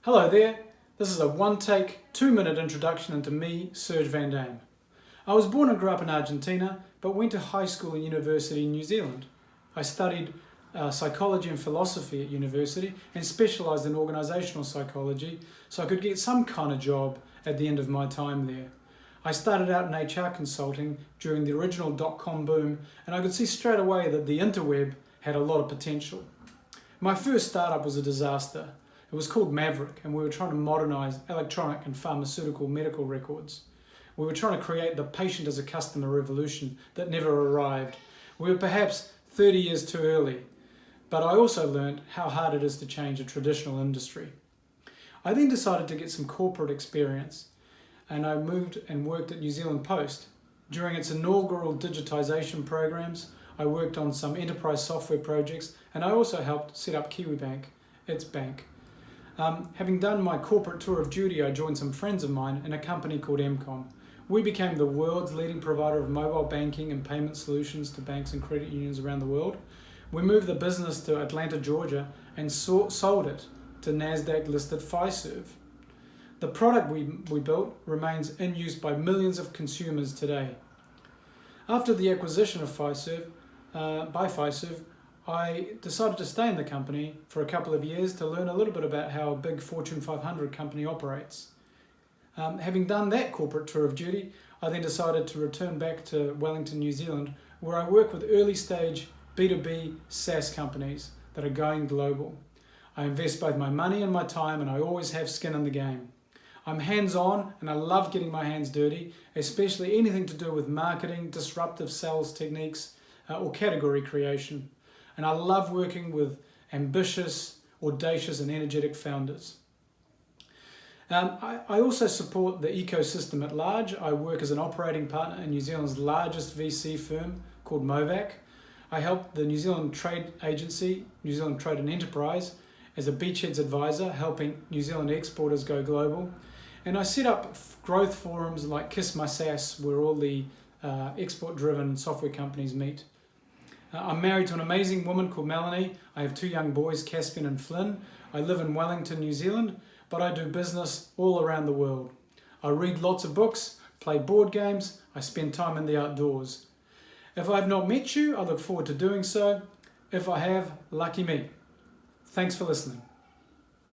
Hello there, this is a one-take, 2-minute introduction into me, Serge van Dam. I was born and grew up in Argentina, but went to high school and university in New Zealand. I studied psychology and philosophy at university and specialised in organisational psychology, so I could get some kind of job at the end of my time there. I started out in HR consulting during the original .com boom, and I could see straight away that the interweb had a lot of potential. My first startup was a disaster. It was called Maverick, and we were trying to modernise electronic and pharmaceutical medical records. We were trying to create the patient as a customer revolution that never arrived. We were perhaps 30 years too early, but I also learned how hard it is to change a traditional industry. I then decided to get some corporate experience, and I moved and worked at New Zealand Post. During its inaugural digitisation programs, I worked on some enterprise software projects, and I also helped set up Kiwibank, its bank. Having done my corporate tour of duty, I joined some friends of mine in a company called Mcom. We became the world's leading provider of mobile banking and payment solutions to banks and credit unions around the world. We moved the business to Atlanta, Georgia, and sold it to NASDAQ-listed Fiserv. The product we built remains in use by millions of consumers today. After the acquisition of Fiserv, by Fiserv, I decided to stay in the company for a couple of years to learn a little bit about how a big Fortune 500 company operates. Having done that corporate tour of duty, I then decided to return back to Wellington, New Zealand, where I work with early stage B2B SaaS companies that are going global. I invest both my money and my time, and I always have skin in the game. I'm hands-on and I love getting my hands dirty, especially anything to do with marketing, disruptive sales techniques, or category creation. And I love working with ambitious, audacious and energetic founders. I also support the ecosystem at large. I work as an operating partner in New Zealand's largest VC firm called Movac. I help the New Zealand Trade Agency, New Zealand Trade and Enterprise, as a beachheads advisor, helping New Zealand exporters go global. And I set up growth forums like Kiss My SaaS, where all the export-driven software companies meet. I'm married to an amazing woman called Melanie. I have 2 young boys, Caspian and Flynn. I live in Wellington, New Zealand, but I do business all around the world. I read lots of books, play board games, I spend time in the outdoors. If I have not met you, I look forward to doing so. If I have, lucky me. Thanks for listening.